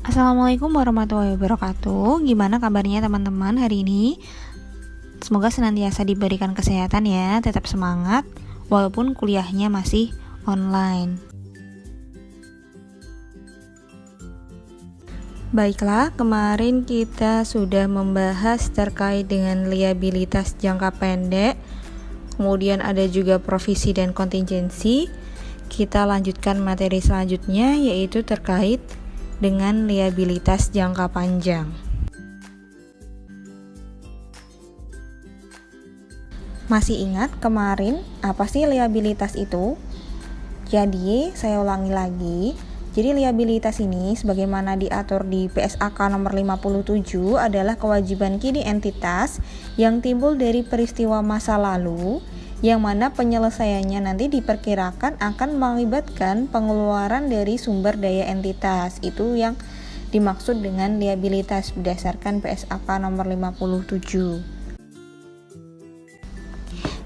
Assalamualaikum warahmatullahi wabarakatuh. Gimana kabarnya teman-teman hari ini? Semoga senantiasa diberikan kesehatan ya, tetap semangat walaupun kuliahnya masih online. Baiklah, kemarin kita sudah membahas terkait dengan liabilitas jangka pendek. Kemudian ada juga provisi dan kontingensi. Kita lanjutkan materi selanjutnya, yaitu terkait dengan liabilitas jangka panjang. Masih ingat kemarin apa sih liabilitas itu? Jadi, saya ulangi lagi. Jadi liabilitas ini sebagaimana diatur di PSAK nomor 57 adalah kewajiban kini entitas yang timbul dari peristiwa masa lalu yang mana penyelesaiannya nanti diperkirakan akan mengakibatkan pengeluaran dari sumber daya entitas. Itu yang dimaksud dengan liabilitas berdasarkan PSAK nomor 57.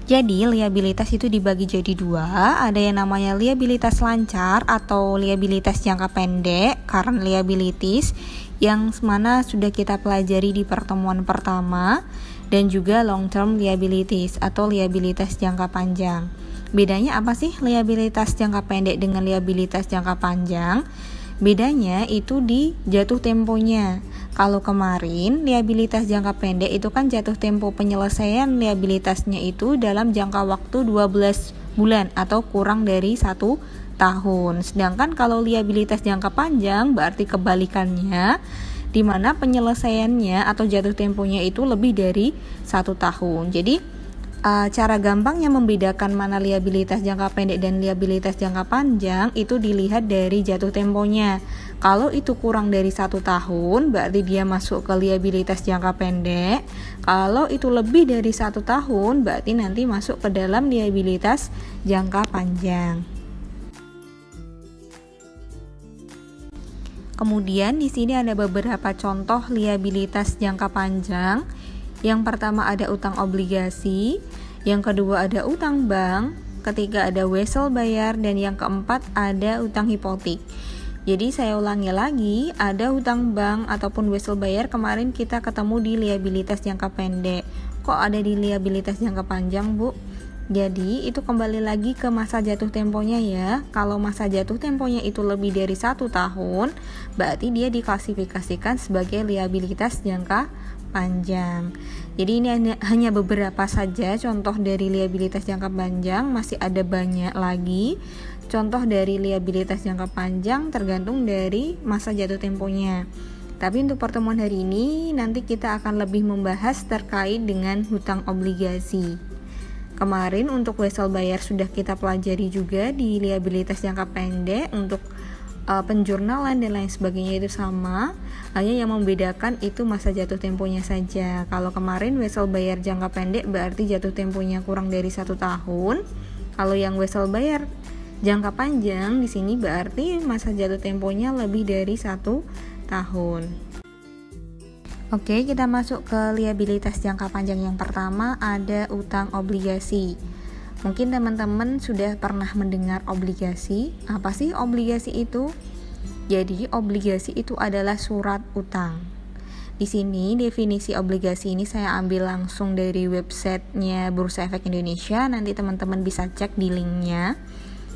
Jadi liabilitas itu dibagi jadi dua, ada yang namanya liabilitas lancar atau liabilitas jangka pendek, current liabilities, yang mana sudah kita pelajari di pertemuan pertama, dan juga long term liabilities atau liabilitas jangka panjang. Bedanya apa sih liabilitas jangka pendek dengan liabilitas jangka panjang? Bedanya itu di jatuh temponya. Kalau kemarin liabilitas jangka pendek itu kan jatuh tempo penyelesaian liabilitasnya itu dalam jangka waktu 12 bulan atau kurang dari 1 tahun. Sedangkan kalau liabilitas jangka panjang berarti kebalikannya, di mana penyelesaiannya atau jatuh temponya itu lebih dari 1 tahun. Jadi cara gampangnya membedakan mana liabilitas jangka pendek dan liabilitas jangka panjang itu dilihat dari jatuh temponya. Kalau itu kurang dari 1 tahun berarti dia masuk ke liabilitas jangka pendek. Kalau itu lebih dari 1 tahun berarti nanti masuk ke dalam liabilitas jangka panjang. Kemudian di sini ada beberapa contoh liabilitas jangka panjang. Yang pertama ada utang obligasi, yang kedua ada utang bank, ketiga ada wesel bayar, dan yang keempat ada utang hipotek. Jadi saya ulangi lagi, ada utang bank ataupun wesel bayar kemarin kita ketemu di liabilitas jangka pendek. Kok ada di liabilitas jangka panjang, Bu? Jadi itu kembali lagi ke masa jatuh temponya ya. Kalau masa jatuh temponya itu lebih dari 1 tahun, berarti dia diklasifikasikan sebagai liabilitas jangka panjang. Jadi ini hanya beberapa saja contoh dari liabilitas jangka panjang, masih ada banyak lagi. Contoh dari liabilitas jangka panjang tergantung dari masa jatuh temponya. Tapi untuk pertemuan hari ini nanti kita akan lebih membahas terkait dengan hutang obligasi. Kemarin untuk wesel bayar sudah kita pelajari juga di liabilitas jangka pendek. Untuk penjurnalan dan lain sebagainya itu sama, hanya yang membedakan itu masa jatuh temponya saja. Kalau kemarin wesel bayar jangka pendek berarti jatuh temponya kurang dari 1 tahun. Kalau yang wesel bayar jangka panjang di sini berarti masa jatuh temponya lebih dari 1 tahun. Oke, kita masuk ke liabilitas jangka panjang yang pertama, ada utang obligasi. Mungkin teman-teman sudah pernah mendengar obligasi. Apa sih obligasi itu? Jadi, obligasi itu adalah surat utang. Di sini definisi obligasi ini saya ambil langsung dari websitenya Bursa Efek Indonesia. Nanti teman-teman bisa cek di linknya.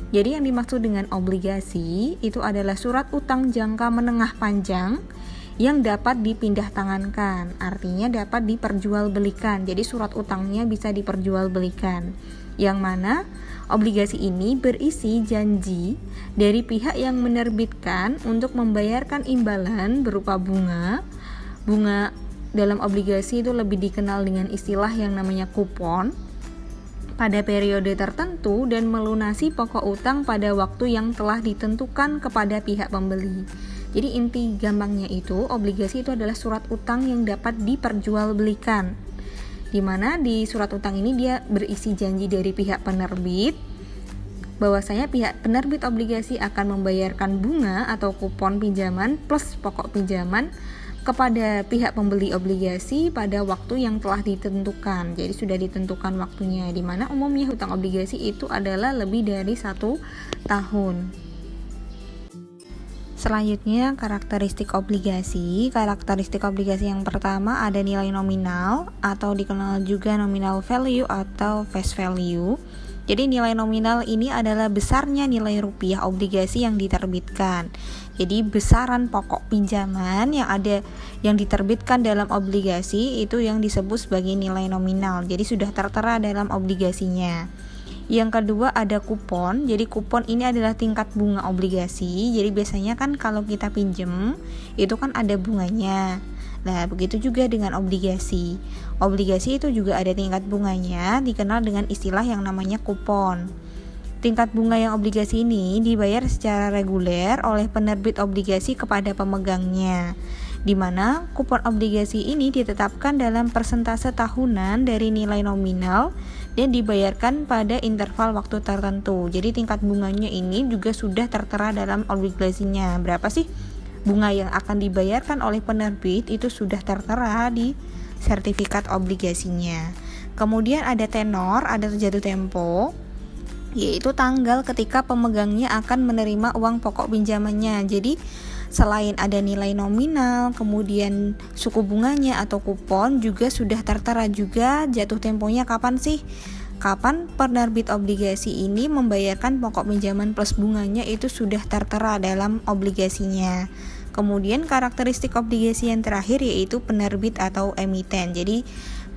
Jadi yang dimaksud dengan obligasi itu adalah surat utang jangka menengah panjang yang dapat dipindah tangankan, artinya dapat diperjualbelikan. Jadi surat utangnya bisa diperjualbelikan, yang mana obligasi ini berisi janji dari pihak yang menerbitkan untuk membayarkan imbalan berupa bunga. Bunga dalam obligasi itu lebih dikenal dengan istilah yang namanya kupon pada periode tertentu dan melunasi pokok utang pada waktu yang telah ditentukan kepada pihak pembeli. Jadi inti gampangnya itu, obligasi itu adalah surat utang yang dapat diperjualbelikan. Di mana di surat utang ini dia berisi janji dari pihak penerbit bahwasanya pihak penerbit obligasi akan membayarkan bunga atau kupon pinjaman plus pokok pinjaman kepada pihak pembeli obligasi pada waktu yang telah ditentukan. Jadi sudah ditentukan waktunya, di mana umumnya hutang obligasi itu adalah lebih dari 1 tahun. Selanjutnya, karakteristik obligasi. Karakteristik obligasi yang pertama ada nilai nominal atau dikenal juga nominal value atau face value. Jadi nilai nominal ini adalah besarnya nilai rupiah obligasi yang diterbitkan. Jadi besaran pokok pinjaman yang diterbitkan dalam obligasi itu yang disebut sebagai nilai nominal. Jadi sudah tertera dalam obligasinya. Yang kedua ada kupon. Jadi kupon ini adalah tingkat bunga obligasi. Jadi biasanya kan kalau kita pinjem itu kan ada bunganya. Nah, begitu juga dengan obligasi. Obligasi itu juga ada tingkat bunganya, dikenal dengan istilah yang namanya kupon. Tingkat bunga yang obligasi ini dibayar secara reguler oleh penerbit obligasi kepada pemegangnya, di mana kupon obligasi ini ditetapkan dalam persentase tahunan dari nilai nominal dan dibayarkan pada interval waktu tertentu. Jadi tingkat bunganya ini juga sudah tertera dalam obligasinya. Berapa sih bunga yang akan dibayarkan oleh penerbit itu sudah tertera di sertifikat obligasinya. Kemudian ada tenor, ada jatuh tempo, yaitu tanggal ketika pemegangnya akan menerima uang pokok pinjamannya. Jadi selain ada nilai nominal, kemudian suku bunganya atau kupon juga sudah tertera juga jatuh temponya kapan sih? Kapan penerbit obligasi ini membayarkan pokok pinjaman plus bunganya itu sudah tertera dalam obligasinya. Kemudian karakteristik obligasi yang terakhir yaitu penerbit atau emiten. Jadi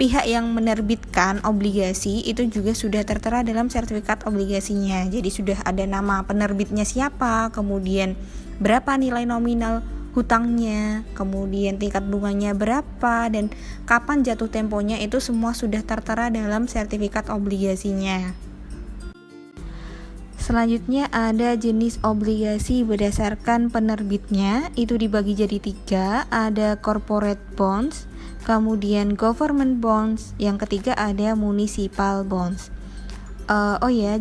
pihak yang menerbitkan obligasi itu juga sudah tertera dalam sertifikat obligasinya. Jadi sudah ada nama penerbitnya siapa, kemudian berapa nilai nominal hutangnya, kemudian tingkat bunganya berapa, dan kapan jatuh temponya itu semua sudah tertera dalam sertifikat obligasinya. Selanjutnya ada jenis obligasi berdasarkan penerbitnya, itu dibagi jadi 3, ada corporate bonds, kemudian government bonds, yang ketiga ada municipal bonds.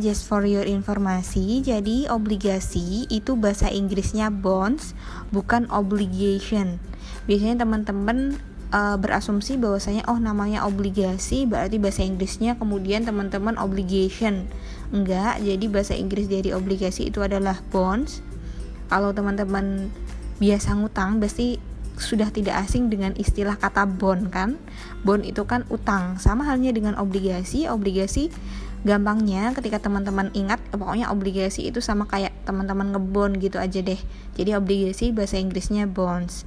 Just for your informasi, jadi obligasi itu bahasa Inggrisnya bonds, bukan obligation. Biasanya teman-teman berasumsi bahwasanya namanya obligasi berarti bahasa Inggrisnya kemudian teman-teman obligation. Enggak, jadi bahasa Inggris dari obligasi itu adalah bonds. Kalau teman-teman biasa ngutang pasti sudah tidak asing dengan istilah kata bond kan. Bond itu kan utang, sama halnya dengan obligasi. Obligasi gampangnya ketika teman-teman ingat, pokoknya obligasi itu sama kayak teman-teman ngebond gitu aja deh. Jadi obligasi bahasa Inggrisnya bonds.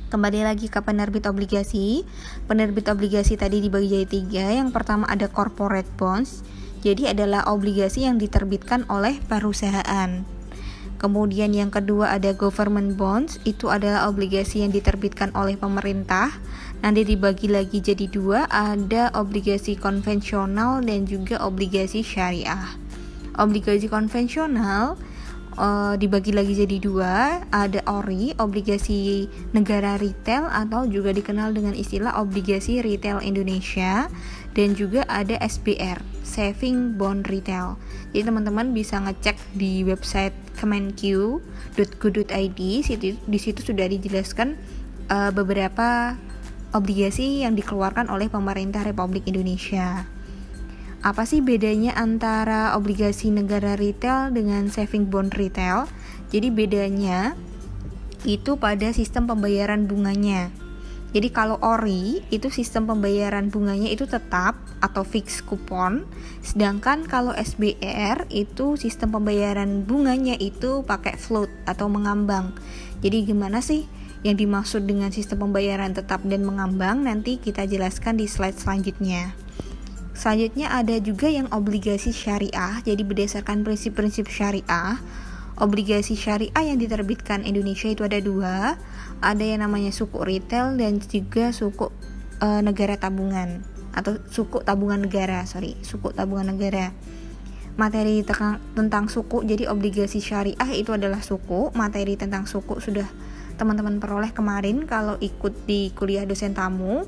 Kembali lagi ke penerbit obligasi. Penerbit obligasi tadi dibagi jadi 3. Yang pertama ada corporate bonds. Jadi adalah obligasi yang diterbitkan oleh perusahaan. Kemudian yang kedua ada government bonds. Itu adalah obligasi yang diterbitkan oleh pemerintah. Nanti dibagi lagi jadi 2, ada obligasi konvensional dan juga obligasi syariah. Obligasi konvensional dibagi lagi jadi 2, ada ORI, obligasi negara retail atau juga dikenal dengan istilah obligasi retail Indonesia, dan juga ada SBR, saving bond retail. Jadi teman-teman bisa ngecek di website kemenq.go.id, di situ sudah dijelaskan beberapa obligasi yang dikeluarkan oleh pemerintah Republik Indonesia. Apa sih bedanya antara obligasi negara retail dengan saving bond retail? Jadi bedanya itu pada sistem pembayaran bunganya. Jadi kalau ORI itu sistem pembayaran bunganya itu tetap atau fix kupon, sedangkan kalau SBR itu sistem pembayaran bunganya itu pakai float atau mengambang. Jadi gimana sih yang dimaksud dengan sistem pembayaran tetap dan mengambang? Nanti kita jelaskan di slide selanjutnya. Selanjutnya ada juga yang obligasi syariah. Jadi berdasarkan prinsip-prinsip syariah, obligasi syariah yang diterbitkan Indonesia itu ada 2. Ada yang namanya sukuk retail dan juga sukuk negara tabungan atau sukuk tabungan negara, sukuk tabungan negara. Materi tentang suku, jadi obligasi syariah itu adalah suku. Materi tentang suku sudah teman-teman peroleh kemarin kalau ikut di kuliah dosen tamu,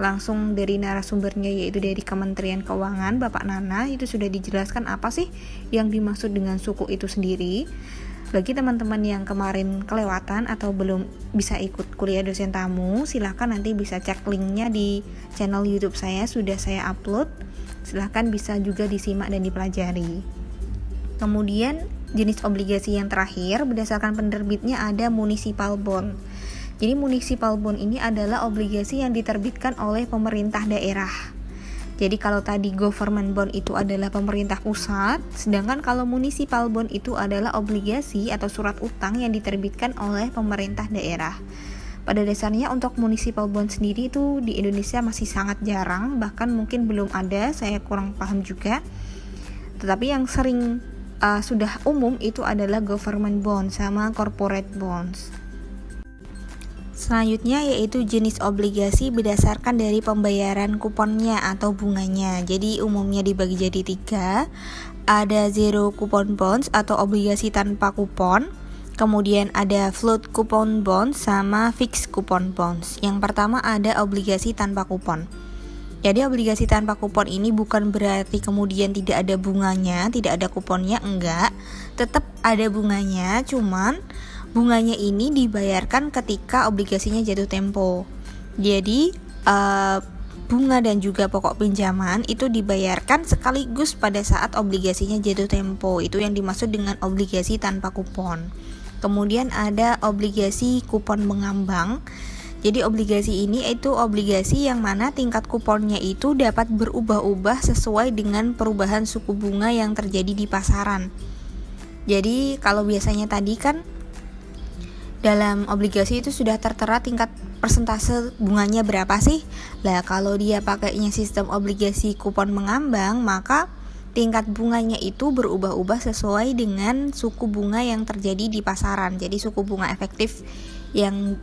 langsung dari narasumbernya yaitu dari Kementerian Keuangan, Bapak Nana. Itu sudah dijelaskan apa sih yang dimaksud dengan suku itu sendiri. Bagi teman-teman yang kemarin kelewatan atau belum bisa ikut kuliah dosen tamu, silahkan nanti bisa cek linknya di channel YouTube saya, sudah saya upload. Silahkan bisa juga disimak dan dipelajari. Kemudian jenis obligasi yang terakhir berdasarkan penerbitnya ada municipal bond. Jadi municipal bond ini adalah obligasi yang diterbitkan oleh pemerintah daerah. Jadi kalau tadi government bond itu adalah pemerintah pusat, sedangkan kalau municipal bond itu adalah obligasi atau surat utang yang diterbitkan oleh pemerintah daerah. Pada dasarnya untuk municipal bond sendiri itu di Indonesia masih sangat jarang, bahkan mungkin belum ada, saya kurang paham juga. Tetapi yang sering sudah umum itu adalah government bond sama corporate bonds. Selanjutnya yaitu jenis obligasi berdasarkan dari pembayaran kuponnya atau bunganya. Jadi umumnya dibagi jadi 3. Ada zero coupon bonds atau obligasi tanpa kupon. Kemudian ada float coupon bonds sama fixed coupon bonds. Yang pertama ada obligasi tanpa kupon. Jadi obligasi tanpa kupon ini bukan berarti kemudian tidak ada bunganya, tidak ada kuponnya, enggak. Tetap ada bunganya, cuman bunganya ini dibayarkan ketika obligasinya jatuh tempo. Jadi bunga dan juga pokok pinjaman itu dibayarkan sekaligus pada saat obligasinya jatuh tempo. Itu yang dimaksud dengan obligasi tanpa kupon. Kemudian ada obligasi kupon mengambang. Jadi obligasi ini itu obligasi yang mana tingkat kuponnya itu dapat berubah-ubah sesuai dengan perubahan suku bunga yang terjadi di pasaran. Jadi kalau biasanya tadi kan dalam obligasi itu sudah tertera tingkat persentase bunganya berapa sih? Lah kalau dia pakainya sistem obligasi kupon mengambang, maka tingkat bunganya itu berubah-ubah sesuai dengan suku bunga yang terjadi di pasaran. Jadi suku bunga efektif yang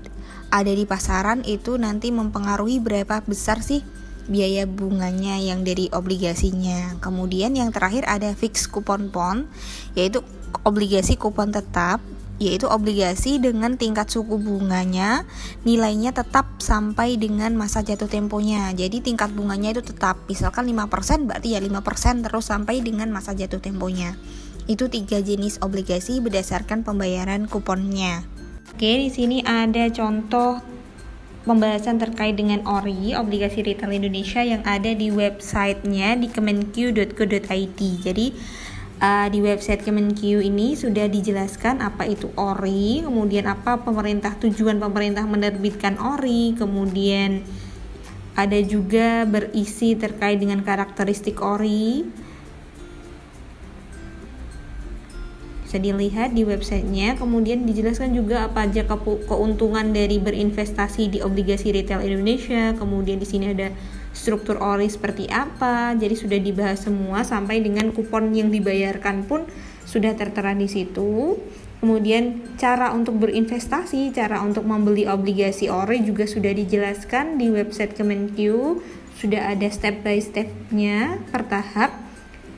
ada di pasaran itu nanti mempengaruhi berapa besar sih biaya bunganya yang dari obligasinya. Kemudian yang terakhir ada fixed coupon bond, yaitu obligasi kupon tetap, yaitu obligasi dengan tingkat suku bunganya nilainya tetap sampai dengan masa jatuh temponya. Jadi tingkat bunganya itu tetap, misalkan 5% berarti ya 5% terus sampai dengan masa jatuh temponya. Itu 3 jenis obligasi berdasarkan pembayaran kuponnya. Oke, di sini ada contoh pembahasan terkait dengan ORI, Obligasi Retail Indonesia, yang ada di websitenya di kemenq.co.id. Jadi di website Kemenq ini sudah dijelaskan apa itu ORI, kemudian apa tujuan pemerintah menerbitkan ORI, kemudian ada juga berisi terkait dengan karakteristik ORI. Bisa dilihat di websitenya. Kemudian dijelaskan juga apa aja keuntungan dari berinvestasi di obligasi retail Indonesia. Kemudian di sini ada struktur ORI seperti apa. Jadi sudah dibahas semua sampai dengan kupon yang dibayarkan pun sudah tertera di situ. Kemudian cara untuk berinvestasi, cara untuk membeli obligasi ORI juga sudah dijelaskan di website Kemenq. Sudah ada step by step-nya per tahap.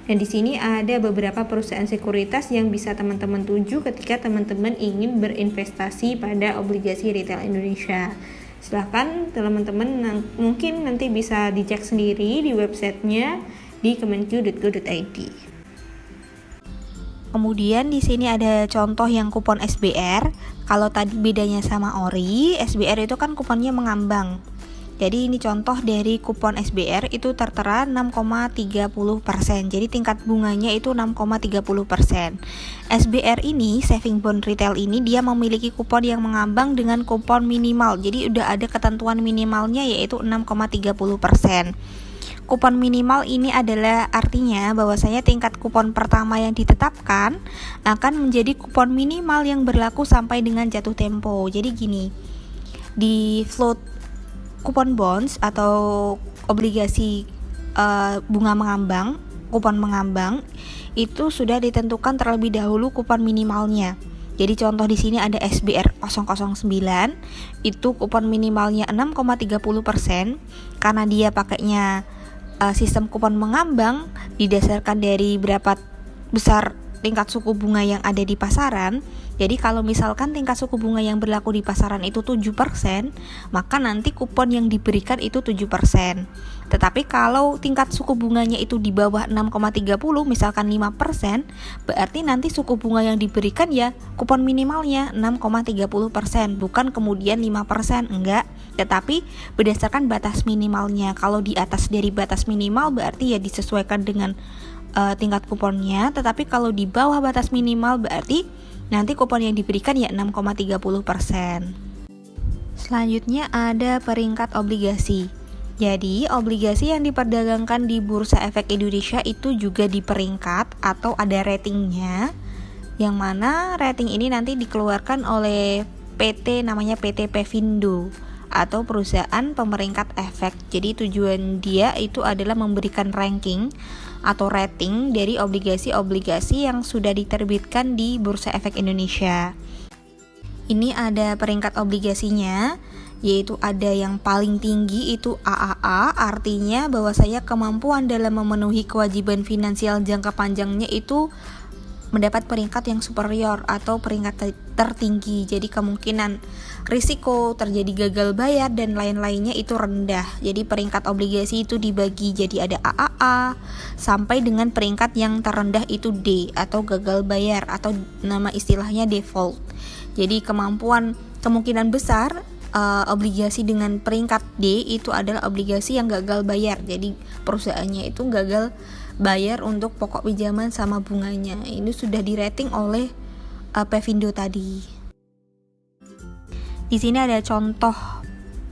Dan di sini ada beberapa perusahaan sekuritas yang bisa teman-teman tuju ketika teman-teman ingin berinvestasi pada obligasi retail Indonesia. Silahkan teman-teman mungkin nanti bisa dicek sendiri di websitenya di kemenq.go.id. Kemudian di sini ada contoh yang kupon SBR. Kalau tadi bedanya sama ORI, SBR itu kan kuponnya mengambang. Jadi ini contoh dari kupon SBR itu tertera 6,30%. Jadi tingkat bunganya itu 6,30%. SBR ini, saving bond retail ini, dia memiliki kupon yang mengambang dengan kupon minimal. Jadi udah ada ketentuan minimalnya yaitu 6,30%. Kupon minimal ini adalah artinya bahwasanya tingkat kupon pertama yang ditetapkan akan menjadi kupon minimal yang berlaku sampai dengan jatuh tempo. Jadi gini, di float kupon bonds atau obligasi bunga mengambang, kupon mengambang itu sudah ditentukan terlebih dahulu kupon minimalnya. Jadi contoh di sini ada SBR 009, itu kupon minimalnya 6,30%. Karena dia pakainya sistem kupon mengambang didasarkan dari berapa besar tingkat suku bunga yang ada di pasaran. Jadi kalau misalkan tingkat suku bunga yang berlaku di pasaran itu 7%, maka nanti kupon yang diberikan itu 7%. Tetapi kalau tingkat suku bunganya itu di bawah 6,30, misalkan 5%, berarti nanti suku bunga yang diberikan ya kupon minimalnya 6,30%, bukan kemudian 5%, enggak. Tetapi berdasarkan batas minimalnya. Kalau di atas dari batas minimal berarti ya disesuaikan dengan tingkat kuponnya, tetapi kalau di bawah batas minimal berarti nanti kupon yang diberikan ya 6,30%. Selanjutnya ada peringkat obligasi. Jadi, obligasi yang diperdagangkan di Bursa Efek Indonesia itu juga diperingkat atau ada ratingnya, yang mana rating ini nanti dikeluarkan oleh PT namanya PT Pevindo atau perusahaan pemeringkat efek. Jadi tujuan dia itu adalah memberikan ranking atau rating dari obligasi-obligasi yang sudah diterbitkan di Bursa Efek Indonesia. Ini ada peringkat obligasinya, yaitu ada yang paling tinggi itu AAA, artinya bahwasanya kemampuan dalam memenuhi kewajiban finansial jangka panjangnya itu mendapat peringkat yang superior atau peringkat tertinggi. Jadi kemungkinan risiko terjadi gagal bayar dan lain-lainnya itu rendah. Jadi peringkat obligasi itu dibagi jadi ada AAA sampai dengan peringkat yang terendah itu D atau gagal bayar atau nama istilahnya default. Jadi kemungkinan besar obligasi dengan peringkat D itu adalah obligasi yang gagal bayar. Jadi perusahaannya itu gagal bayar untuk pokok pinjaman sama bunganya. Ini sudah dirating oleh Pevindo tadi. Di sini ada contoh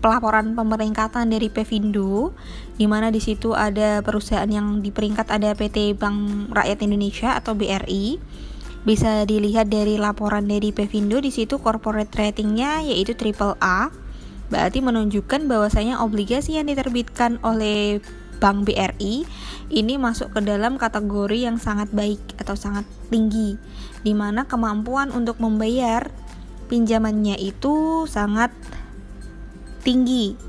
pelaporan pemeringkatan dari Pevindo, di mana di situ ada perusahaan yang di peringkat ada PT Bank Rakyat Indonesia atau BRI. Bisa dilihat dari laporan dari Pevindo, di situ corporate ratingnya yaitu AAA. Berarti menunjukkan bahwasanya obligasi yang diterbitkan oleh Bank BRI ini masuk ke dalam kategori yang sangat baik atau sangat tinggi, di mana kemampuan untuk membayar pinjamannya itu sangat tinggi,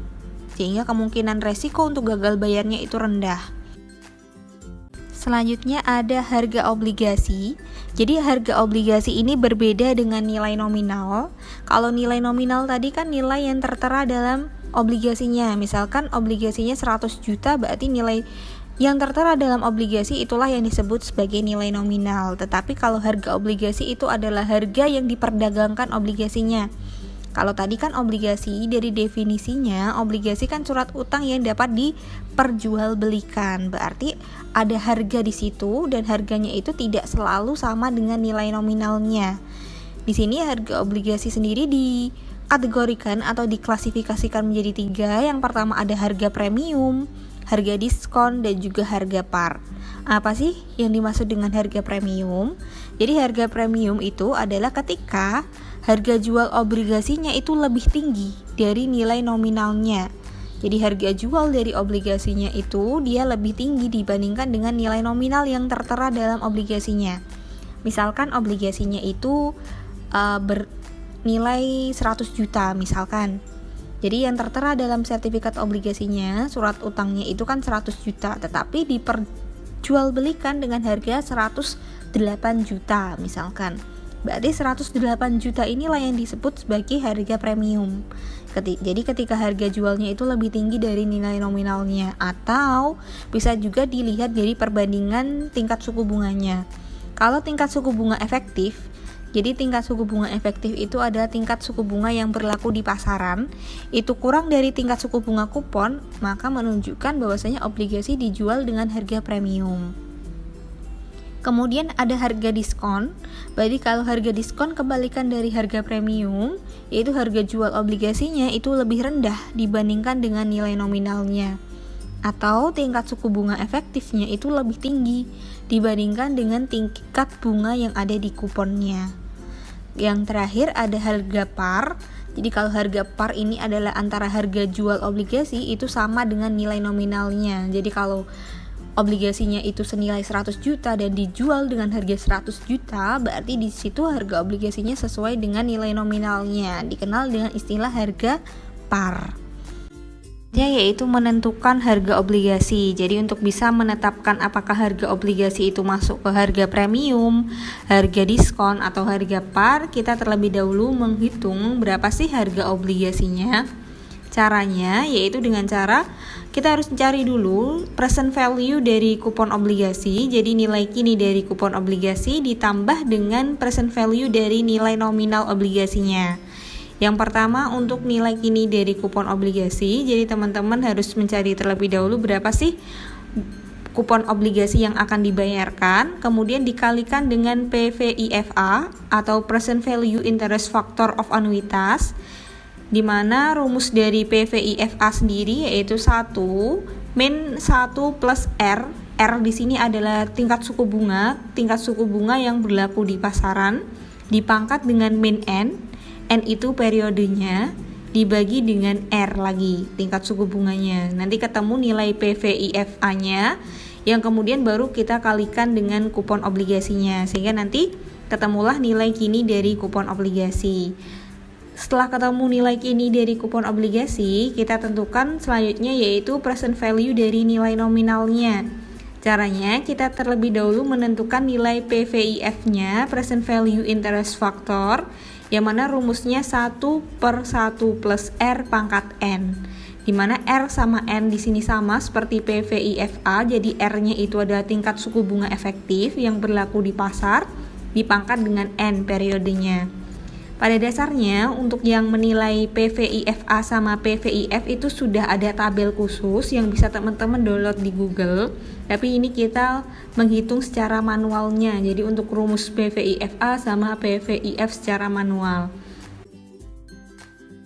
sehingga kemungkinan resiko untuk gagal bayarnya itu rendah. Selanjutnya ada harga obligasi. Jadi harga obligasi ini berbeda dengan nilai nominal. Kalau nilai nominal tadi kan nilai yang tertera dalam obligasinya. Misalkan obligasinya 100 juta, berarti nilai yang tertera dalam obligasi itulah yang disebut sebagai nilai nominal. Tetapi kalau harga obligasi itu adalah harga yang diperdagangkan obligasinya. Kalau tadi kan obligasi, dari definisinya obligasi kan surat utang yang dapat diperjualbelikan. Berarti ada harga di situ dan harganya itu tidak selalu sama dengan nilai nominalnya. Di sini harga obligasi sendiri dikategorikan atau diklasifikasikan menjadi 3. Yang pertama ada harga premium, harga diskon, dan juga harga par. Apa sih yang dimaksud dengan harga premium? Jadi harga premium itu adalah ketika harga jual obligasinya itu lebih tinggi dari nilai nominalnya. Jadi harga jual dari obligasinya itu dia lebih tinggi dibandingkan dengan nilai nominal yang tertera dalam obligasinya. Misalkan obligasinya itu bernilai 100 juta misalkan. Jadi yang tertera dalam sertifikat obligasinya, surat utangnya itu kan 100 juta, tetapi diperjualbelikan dengan harga 108 juta misalkan. Berarti 108 juta inilah yang disebut sebagai harga premium. Jadi ketika harga jualnya itu lebih tinggi dari nilai nominalnya, atau bisa juga dilihat dari perbandingan tingkat suku bunganya. Kalau tingkat suku bunga efektif, jadi tingkat suku bunga efektif itu adalah tingkat suku bunga yang berlaku di pasaran, itu kurang dari tingkat suku bunga kupon, maka menunjukkan bahwasanya obligasi dijual dengan harga premium. Kemudian ada harga diskon. Berarti kalau harga diskon kebalikan dari harga premium, yaitu harga jual obligasinya itu lebih rendah dibandingkan dengan nilai nominalnya. Atau tingkat suku bunga efektifnya itu lebih tinggi dibandingkan dengan tingkat bunga yang ada di kuponnya. Yang terakhir ada harga par. Jadi kalau harga par ini adalah antara harga jual obligasi itu sama dengan nilai nominalnya. Jadi kalau obligasinya itu senilai 100 juta dan dijual dengan harga 100 juta, berarti di situ harga obligasinya sesuai dengan nilai nominalnya, dikenal dengan istilah harga par. Yaitu menentukan harga obligasi. Jadi untuk bisa menetapkan apakah harga obligasi itu masuk ke harga premium, harga diskon, atau harga par, kita terlebih dahulu menghitung berapa sih harga obligasinya. Caranya yaitu dengan cara kita harus cari dulu present value dari kupon obligasi. Jadi nilai kini dari kupon obligasi ditambah dengan present value dari nilai nominal obligasinya. Yang pertama untuk nilai kini dari kupon obligasi, jadi teman-teman harus mencari terlebih dahulu berapa sih kupon obligasi yang akan dibayarkan, kemudian dikalikan dengan PVIFA atau Present Value Interest Factor of Anuitas, di mana rumus dari PVIFA sendiri yaitu 1 min 1 plus R. R di sini adalah tingkat suku bunga yang berlaku di pasaran, dipangkat dengan min N itu periodenya, dibagi dengan R lagi, tingkat suku bunganya. Nanti ketemu nilai PVIFA-nya, yang kemudian baru kita kalikan dengan kupon obligasinya, sehingga nanti ketemulah nilai kini dari kupon obligasi. Setelah ketemu nilai kini dari kupon obligasi, kita tentukan selanjutnya yaitu present value dari nilai nominalnya. Caranya, kita terlebih dahulu menentukan nilai PVIF-nya, present value interest factor, yang mana rumusnya 1 per 1 plus R pangkat N, di mana R sama N di sini sama seperti PVIFA, jadi R-nya itu adalah tingkat suku bunga efektif yang berlaku di pasar, dipangkat dengan N periodenya. Pada dasarnya, untuk yang menilai PVIFA sama PVIF itu sudah ada tabel khusus yang bisa teman-teman download di Google. Tapi ini kita menghitung secara manualnya. Jadi untuk rumus PVIFA sama PVIF secara manual.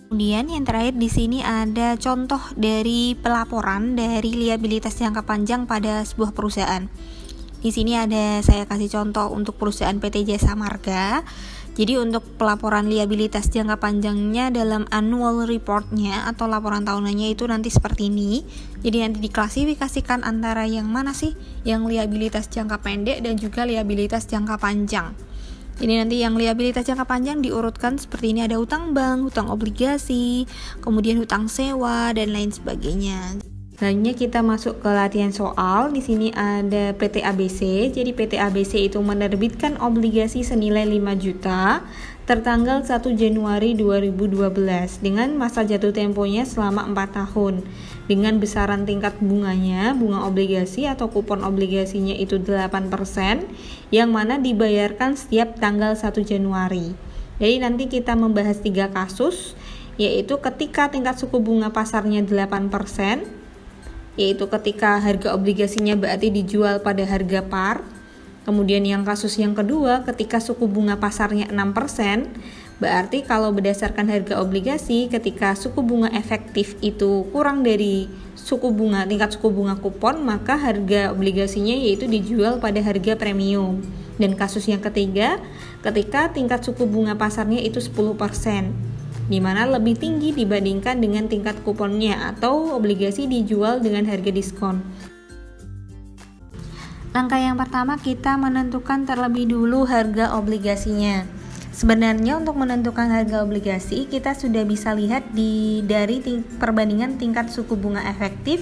Kemudian yang terakhir di sini ada contoh dari pelaporan dari liabilitas jangka panjang pada sebuah perusahaan. Di sini ada saya kasih contoh untuk perusahaan PT Jasa Marga. Jadi untuk pelaporan liabilitas jangka panjangnya dalam annual reportnya atau laporan tahunannya itu nanti seperti ini. Jadi nanti diklasifikasikan antara yang mana sih yang liabilitas jangka pendek dan juga liabilitas jangka panjang. Jadi nanti yang liabilitas jangka panjang diurutkan seperti ini, ada hutang bank, hutang obligasi, kemudian hutang sewa dan lain sebagainya. Selanjutnya kita masuk ke latihan soal. Di sini ada PT ABC. Jadi PT ABC itu menerbitkan obligasi senilai 5 juta tertanggal 1 Januari 2012 dengan masa jatuh temponya selama 4 tahun. Dengan besaran tingkat bunganya, bunga obligasi atau kupon obligasinya itu 8%, yang mana dibayarkan setiap tanggal 1 Januari. Jadi nanti kita membahas 3 kasus, yaitu ketika tingkat suku bunga pasarnya 8%, yaitu ketika harga obligasinya berarti dijual pada harga par. Kemudian yang kasus yang kedua, ketika suku bunga pasarnya 6%, berarti kalau berdasarkan harga obligasi, ketika suku bunga efektif itu kurang dari tingkat suku bunga kupon, maka harga obligasinya yaitu dijual pada harga premium. Dan kasus yang ketiga, ketika tingkat suku bunga pasarnya itu 10%. Di mana lebih tinggi dibandingkan dengan tingkat kuponnya atau obligasi dijual dengan harga diskon. Langkah yang pertama, kita menentukan terlebih dulu harga obligasinya. Sebenarnya untuk menentukan harga obligasi kita sudah bisa lihat dari perbandingan tingkat suku bunga efektif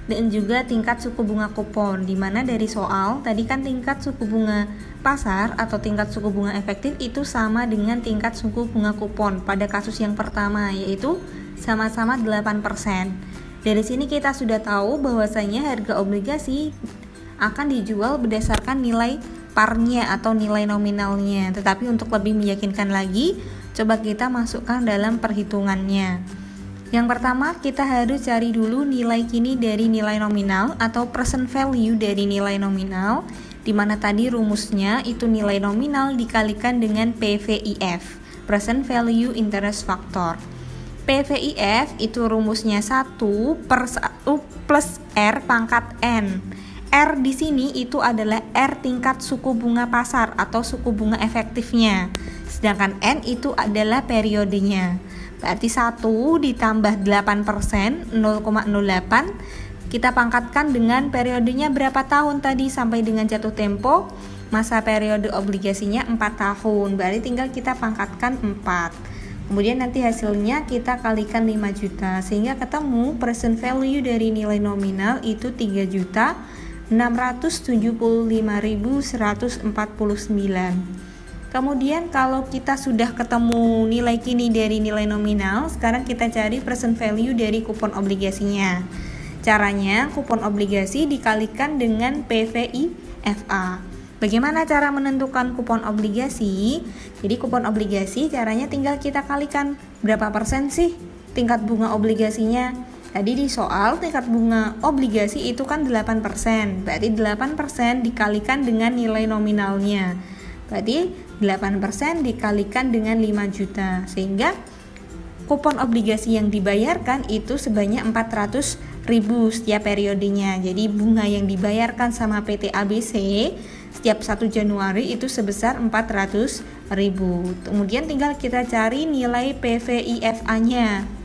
dan juga tingkat suku bunga kupon, di mana dari soal tadi kan tingkat suku bunga pasar atau tingkat suku bunga efektif itu sama dengan tingkat suku bunga kupon pada kasus yang pertama, yaitu sama-sama 8%. Dari sini kita sudah tahu bahwasanya harga obligasi akan dijual berdasarkan nilai parnya atau nilai nominalnya. Tetapi untuk lebih meyakinkan lagi, coba kita masukkan dalam perhitungannya. Yang pertama, kita harus cari dulu nilai kini dari nilai nominal atau present value dari nilai nominal, di mana tadi rumusnya itu nilai nominal dikalikan dengan PVIF, present value interest factor. PVIF itu rumusnya 1 per 1 plus R pangkat N. R di sini itu adalah R tingkat suku bunga pasar atau suku bunga efektifnya. Sedangkan N itu adalah periodenya. Berarti 1 ditambah 8%, 0,08, kita pangkatkan dengan periodenya berapa tahun tadi sampai dengan jatuh tempo. Masa periode obligasinya 4 tahun, berarti tinggal kita pangkatkan 4. Kemudian nanti hasilnya kita kalikan 5 juta, sehingga ketemu present value dari nilai nominal itu 3.675.149. Kemudian kalau kita sudah ketemu nilai kini dari nilai nominal, sekarang kita cari present value dari kupon obligasinya. Caranya, kupon obligasi dikalikan dengan PVIFA. Bagaimana cara menentukan kupon obligasi? Jadi kupon obligasi caranya tinggal kita kalikan berapa persen sih tingkat bunga obligasinya. Tadi di soal tingkat bunga obligasi itu kan 8%, berarti 8% dikalikan dengan nilai nominalnya. Berarti 8% dikalikan dengan 5 juta, sehingga kupon obligasi yang dibayarkan itu sebanyak 400.000 setiap periodenya. Jadi bunga yang dibayarkan sama PT ABC setiap 1 Januari itu sebesar 400.000. Kemudian tinggal kita cari nilai PVIFA-nya.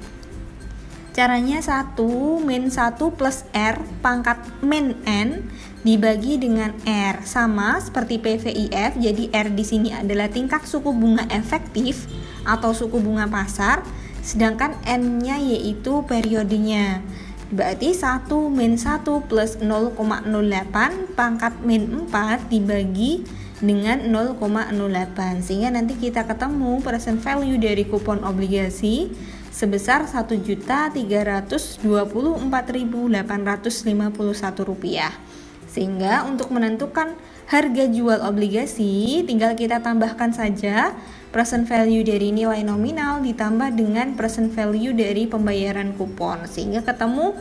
Caranya 1 min 1 plus R pangkat min N dibagi dengan R, sama seperti PVIF. Jadi R di sini adalah tingkat suku bunga efektif atau suku bunga pasar, sedangkan N-nya yaitu periodenya. Berarti 1 min 1 plus 0,08 pangkat min 4 dibagi dengan 0,08, sehingga nanti kita ketemu present value dari kupon obligasi sebesar Rp1.324.851. Sehingga untuk menentukan harga jual obligasi tinggal kita tambahkan saja present value dari nilai nominal ditambah dengan present value dari pembayaran kupon, sehingga ketemu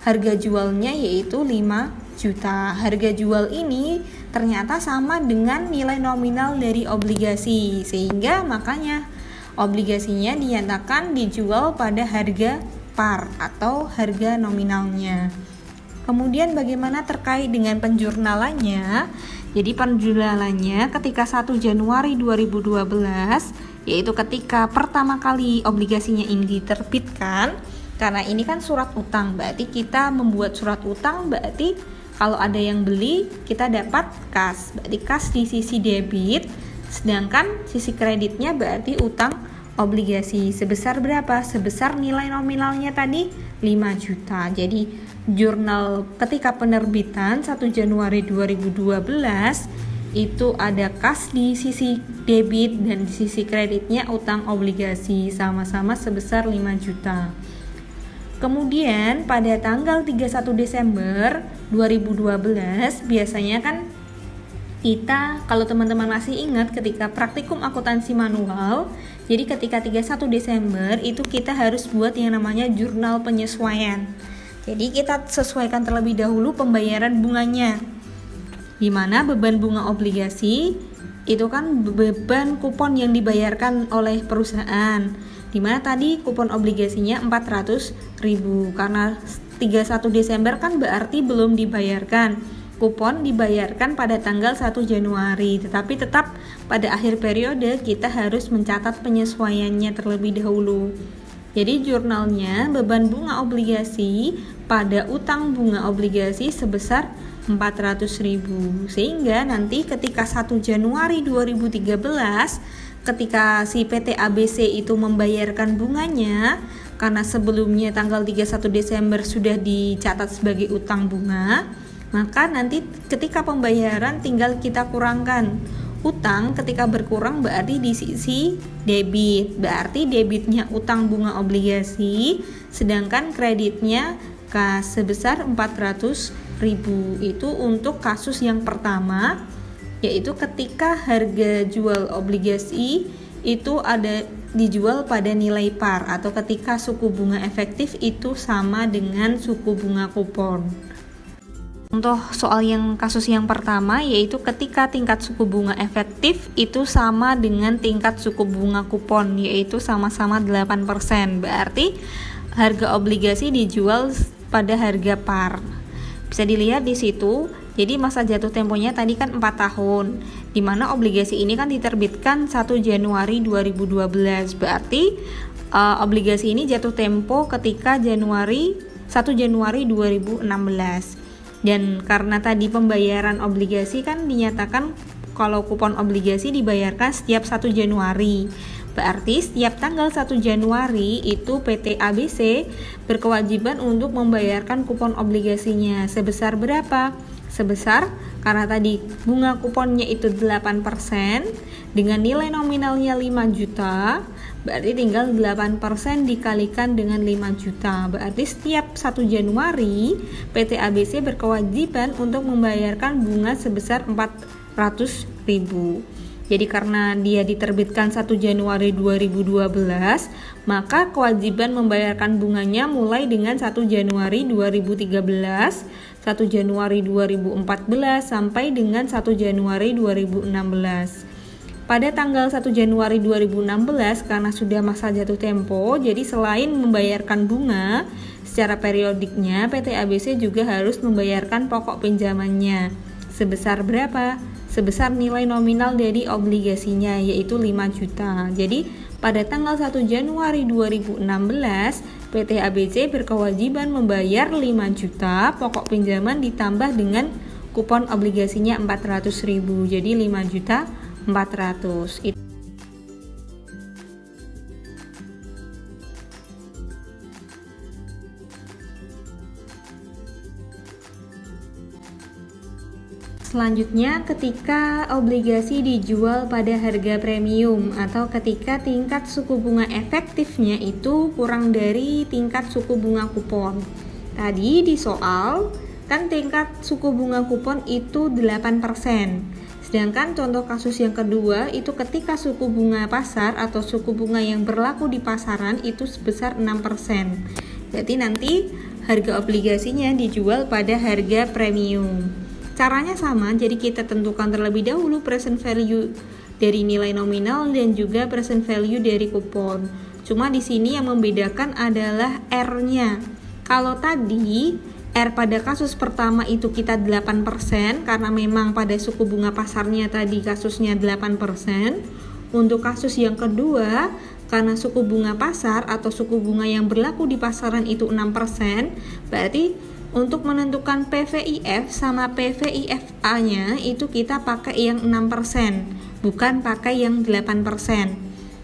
harga jualnya yaitu 5 juta. Harga jual ini ternyata sama dengan nilai nominal dari obligasi, sehingga makanya obligasinya dinyatakan dijual pada harga par atau harga nominalnya. Kemudian bagaimana terkait dengan penjurnalannya? Jadi penjurnalannya ketika 1 Januari 2012, yaitu ketika pertama kali obligasinya ini diterbitkan. Karena ini kan surat utang, berarti kita membuat surat utang, berarti kalau ada yang beli kita dapat kas. Berarti kas di sisi debit, sedangkan sisi kreditnya berarti utang obligasi. Sebesar berapa? Sebesar nilai nominalnya tadi 5 juta. Jadi jurnal ketika penerbitan 1 Januari 2012 itu ada kas di sisi debit dan di sisi kreditnya utang obligasi, sama-sama sebesar 5 juta. Kemudian pada tanggal 31 Desember 2012 biasanya kan kita, kalau teman-teman masih ingat ketika praktikum akuntansi manual, jadi ketika 31 Desember itu kita harus buat yang namanya jurnal penyesuaian. Jadi kita sesuaikan terlebih dahulu pembayaran bunganya, di mana beban bunga obligasi itu kan beban kupon yang dibayarkan oleh perusahaan, di mana tadi kupon obligasinya 400.000, karena 31 Desember kan berarti belum dibayarkan. Kupon dibayarkan pada tanggal 1 Januari, tetapi tetap pada akhir periode kita harus mencatat penyesuaiannya terlebih dahulu. Jadi jurnalnya beban bunga obligasi pada utang bunga obligasi sebesar 400.000, sehingga nanti ketika 1 Januari 2013 ketika si PT ABC itu membayarkan bunganya, karena sebelumnya tanggal 31 Desember sudah dicatat sebagai utang bunga, maka nanti ketika pembayaran tinggal kita kurangkan utang. Ketika berkurang berarti di sisi debit, berarti debitnya utang bunga obligasi, sedangkan kreditnya kas sebesar 400.000. Itu untuk kasus yang pertama, yaitu ketika harga jual obligasi itu ada dijual pada nilai par, atau ketika suku bunga efektif itu sama dengan suku bunga kupon. Contoh soal yang kasus yang pertama yaitu ketika tingkat suku bunga efektif itu sama dengan tingkat suku bunga kupon, yaitu sama-sama 8%. Berarti harga obligasi dijual pada harga par. Bisa dilihat di situ. Jadi masa jatuh temponya tadi kan 4 tahun, di mana obligasi ini kan diterbitkan 1 Januari 2012. Berarti obligasi ini jatuh tempo ketika 1 Januari 2016. Dan karena tadi pembayaran obligasi kan dinyatakan kalau kupon obligasi dibayarkan setiap 1 Januari. Berarti setiap tanggal 1 Januari itu PT ABC berkewajiban untuk membayarkan kupon obligasinya. Sebesar berapa? Sebesar, karena tadi bunga kuponnya itu 8% dengan nilai nominalnya 5 juta, berarti tinggal 8% dikalikan dengan 5 juta. Berarti setiap 1 Januari PT ABC berkewajiban untuk membayarkan bunga sebesar 400.000. Jadi karena dia diterbitkan 1 Januari 2012, maka kewajiban membayarkan bunganya mulai dengan 1 Januari 2013, 1 Januari 2014 sampai dengan 1 Januari 2016. Pada tanggal 1 Januari 2016 karena sudah masa jatuh tempo, jadi selain membayarkan bunga secara periodiknya, PT ABC juga harus membayarkan pokok pinjamannya. Sebesar berapa? Sebesar nilai nominal dari obligasinya, yaitu 5 juta. Jadi pada tanggal 1 Januari 2016, PT ABC berkewajiban membayar 5 juta pokok pinjaman ditambah dengan kupon obligasinya 400.000. Jadi 5 juta 400. Selanjutnya, ketika obligasi dijual pada harga premium atau ketika tingkat suku bunga efektifnya itu kurang dari tingkat suku bunga kupon. Tadi di soal kan tingkat suku bunga kupon itu 8%. Sedangkan contoh kasus yang kedua itu ketika suku bunga pasar atau suku bunga yang berlaku di pasaran itu sebesar 6%. Jadi nanti harga obligasinya dijual pada harga premium. Caranya sama, jadi kita tentukan terlebih dahulu present value dari nilai nominal dan juga present value dari kupon. Cuma di sini yang membedakan adalah R-nya. Kalau tadi R pada kasus pertama itu kita 8% karena memang pada suku bunga pasarnya tadi kasusnya 8%. Untuk kasus yang kedua, karena suku bunga pasar atau suku bunga yang berlaku di pasaran itu 6%, berarti untuk menentukan PVIF sama PVIFA-nya itu kita pakai yang 6%, bukan pakai yang 8%.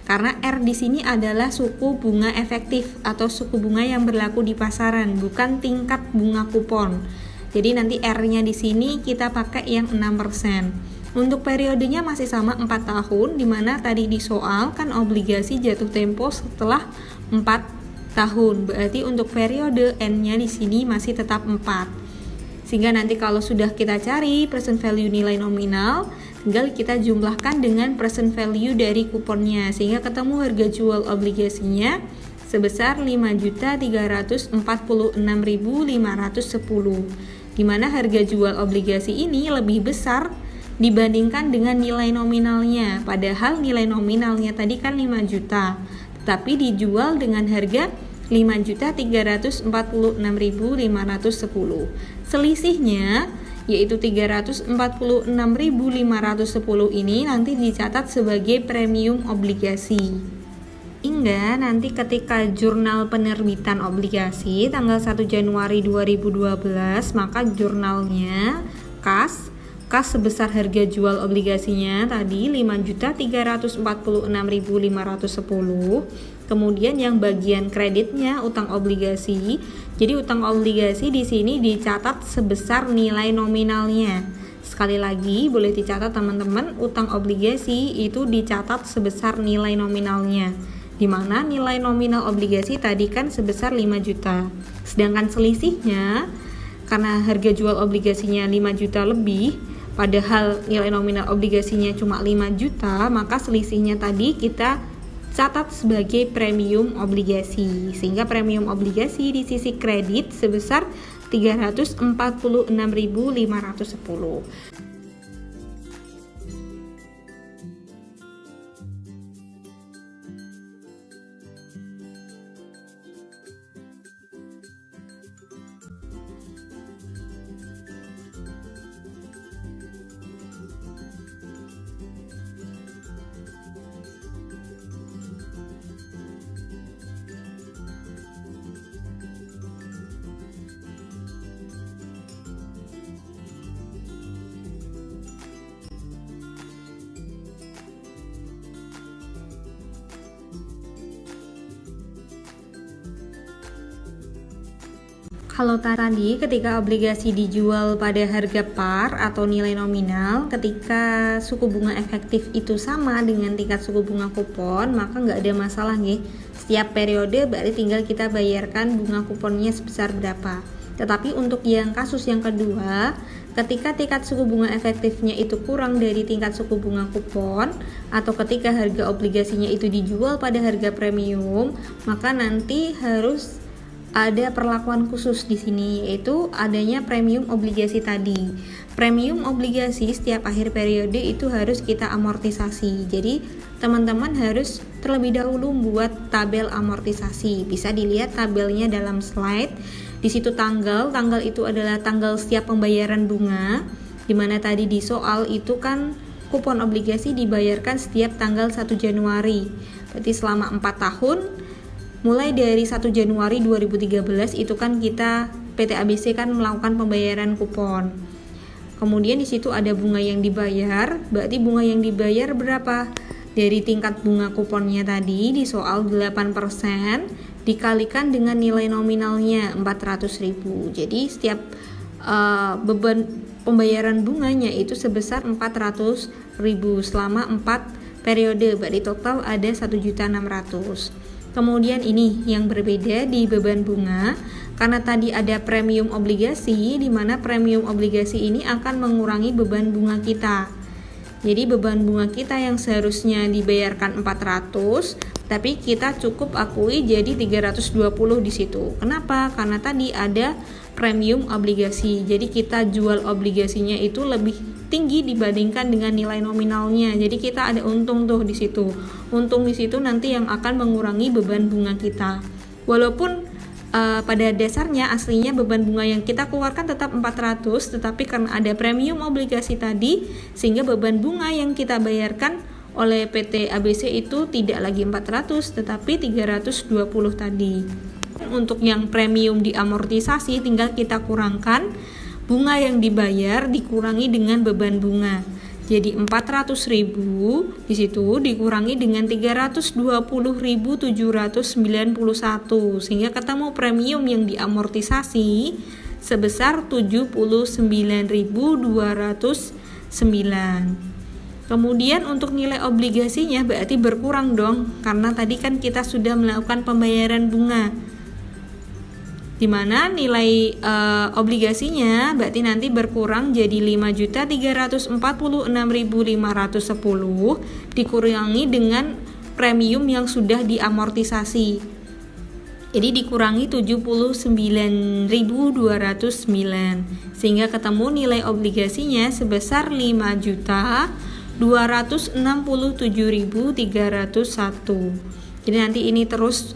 Karena R di sini adalah suku bunga efektif atau suku bunga yang berlaku di pasaran, bukan tingkat bunga kupon. Jadi nanti R-nya di sini kita pakai yang 6%. Untuk periodenya masih sama 4 tahun, dimana tadi di soal kan obligasi jatuh tempo setelah 4 tahun. Berarti untuk periode N-nya di sini masih tetap 4. Sehingga nanti kalau sudah kita cari present value nilai nominal, tinggal kita jumlahkan dengan present value dari kuponnya sehingga ketemu harga jual obligasinya sebesar 5.346.510. Di mana harga jual obligasi ini lebih besar dibandingkan dengan nilai nominalnya. Padahal nilai nominalnya tadi kan 5 juta. Tapi dijual dengan harga 5.346.510. Selisihnya yaitu 346.510 ini nanti dicatat sebagai premium obligasi. Hingga nanti ketika jurnal penerbitan obligasi tanggal 1 Januari 2012, maka jurnalnya kas sebesar harga jual obligasinya tadi 5.346.510. Kemudian yang bagian kreditnya utang obligasi. Jadi utang obligasi di sini dicatat sebesar nilai nominalnya. Sekali lagi boleh dicatat teman-teman, utang obligasi itu dicatat sebesar nilai nominalnya. Di mana nilai nominal obligasi tadi kan sebesar 5 juta. Sedangkan selisihnya karena harga jual obligasinya 5 juta lebih, padahal nilai nominal obligasinya cuma 5 juta, maka selisihnya tadi kita catat sebagai premium obligasi. Sehingga premium obligasi di sisi kredit sebesar 346.510. Kalau tadi ketika obligasi dijual pada harga par atau nilai nominal, ketika suku bunga efektif itu sama dengan tingkat suku bunga kupon, maka nggak ada masalah nih. Setiap periode berarti tinggal kita bayarkan bunga kuponnya sebesar berapa. Tetapi untuk yang kasus yang kedua, ketika tingkat suku bunga efektifnya itu kurang dari tingkat suku bunga kupon, atau ketika harga obligasinya itu dijual pada harga premium, maka nanti harus ada perlakuan khusus di sini, yaitu adanya premium obligasi tadi. Premium obligasi setiap akhir periode itu harus kita amortisasi. Jadi teman-teman harus terlebih dahulu buat tabel amortisasi. Bisa dilihat tabelnya dalam slide. Di situ tanggal itu adalah tanggal setiap pembayaran bunga. Dimana tadi di soal itu kan kupon obligasi dibayarkan setiap tanggal 1 Januari. Berarti selama 4 tahun mulai dari 1 Januari 2013 itu kan kita PT ABC kan melakukan pembayaran kupon. Kemudian di situ ada bunga yang dibayar, berarti bunga yang dibayar berapa? Dari tingkat bunga kuponnya tadi di soal 8% dikalikan dengan nilai nominalnya 400.000. Jadi setiap beban pembayaran bunganya itu sebesar 400.000 selama 4 periode, berarti total ada 1.600.000. Kemudian ini yang berbeda di beban bunga, karena tadi ada premium obligasi, di mana premium obligasi ini akan mengurangi beban bunga kita. Jadi beban bunga kita yang seharusnya dibayarkan 400, tapi kita cukup akui jadi 320 di situ. Kenapa? Karena tadi ada premium obligasi. Jadi kita jual obligasinya itu lebih tinggi dibandingkan dengan nilai nominalnya. Jadi kita ada untung tuh di situ. Untung di situ nanti yang akan mengurangi beban bunga kita. Walaupun pada dasarnya aslinya beban bunga yang kita keluarkan tetap 400, tetapi karena ada premium obligasi tadi sehingga beban bunga yang kita bayarkan oleh PT ABC itu tidak lagi 400 tetapi 320 tadi. Untuk yang premium diamortisasi tinggal kita kurangkan bunga yang dibayar dikurangi dengan beban bunga. Jadi 400.000 di situ dikurangi dengan 320.791 sehingga ketemu premium yang diamortisasi sebesar 79.209. Kemudian untuk nilai obligasinya berarti berkurang dong, karena tadi kan kita sudah melakukan pembayaran bunga, di mana nilai obligasinya berarti nanti berkurang jadi 5.346.510 dikurangi dengan premium yang sudah diamortisasi. Jadi dikurangi 79.209 sehingga ketemu nilai obligasinya sebesar 5.267.301. Jadi nanti ini terus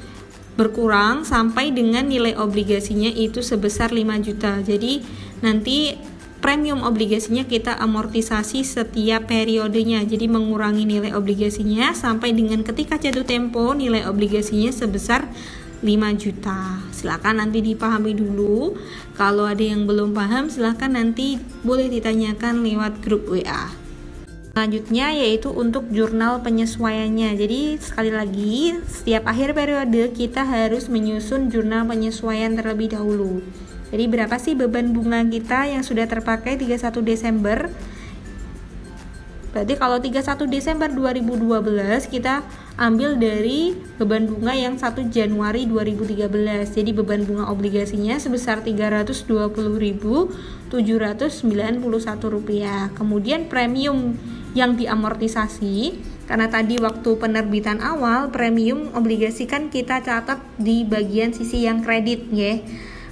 berkurang sampai dengan nilai obligasinya itu sebesar 5 juta. Jadi nanti premium obligasinya kita amortisasi setiap periodenya. Jadi mengurangi nilai obligasinya sampai dengan ketika jatuh tempo nilai obligasinya sebesar 5 juta. Silakan nanti dipahami dulu. Kalau ada yang belum paham silakan nanti boleh ditanyakan lewat grup WA. Selanjutnya yaitu untuk jurnal penyesuaiannya. Jadi sekali lagi setiap akhir periode kita harus menyusun jurnal penyesuaian terlebih dahulu. Jadi berapa sih beban bunga kita yang sudah terpakai 31 Desember? Berarti kalau 31 Desember 2012 kita ambil dari beban bunga yang 1 Januari 2013. Jadi beban bunga obligasinya sebesar Rp320.791. Kemudian premium yang diamortisasi, karena tadi waktu penerbitan awal premium obligasi kan kita catat di bagian sisi yang kredit ya.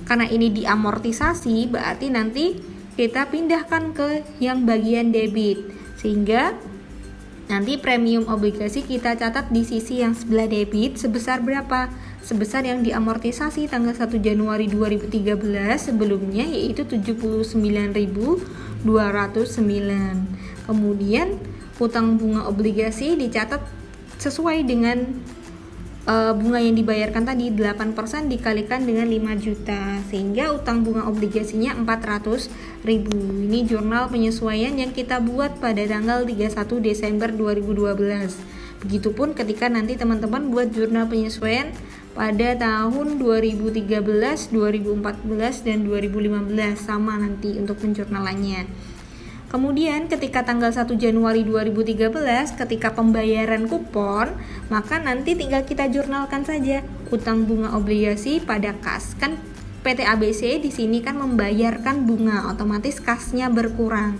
Karena ini diamortisasi berarti nanti kita pindahkan ke yang bagian debit, sehingga nanti premium obligasi kita catat di sisi yang sebelah debit sebesar berapa? Sebesar yang diamortisasi tanggal 1 Januari 2013 sebelumnya, yaitu 79.209. Kemudian utang bunga obligasi dicatat sesuai dengan bunga yang dibayarkan tadi 8% dikalikan dengan 5 juta sehingga utang bunga obligasinya 400.000. Ini jurnal penyesuaian yang kita buat pada tanggal 31 Desember 2012. Begitupun ketika nanti teman-teman buat jurnal penyesuaian pada tahun 2013, 2014 dan 2015 sama nanti untuk penjurnalannya. Kemudian ketika tanggal 1 Januari 2013 ketika pembayaran kupon, maka nanti tinggal kita jurnalkan saja utang bunga obligasi pada kas. Kan PT ABC di sini kan membayarkan bunga, otomatis kasnya berkurang.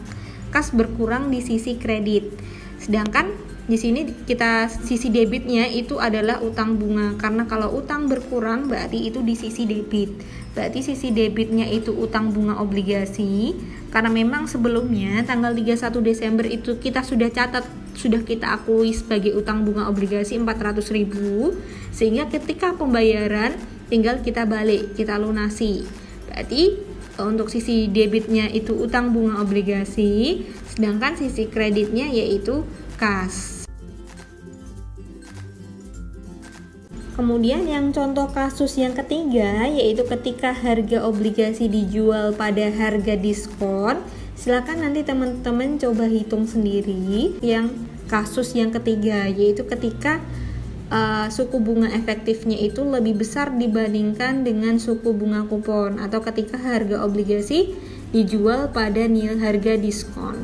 Kas berkurang di sisi kredit. Sedangkan di sini kita sisi debitnya itu adalah utang bunga, karena kalau utang berkurang berarti itu di sisi debit. Berarti sisi debitnya itu utang bunga obligasi, karena memang sebelumnya tanggal 31 Desember itu kita sudah catat, sudah kita akui sebagai utang bunga obligasi 400.000, sehingga ketika pembayaran tinggal kita balik, kita lunasi. Berarti untuk sisi debitnya itu utang bunga obligasi, sedangkan sisi kreditnya yaitu kas. Kemudian yang contoh kasus yang ketiga yaitu ketika harga obligasi dijual pada harga diskon. Silakan nanti teman-teman coba hitung sendiri yang kasus yang ketiga, yaitu ketika suku bunga efektifnya itu lebih besar dibandingkan dengan suku bunga kupon, atau ketika harga obligasi dijual pada nilai harga diskon.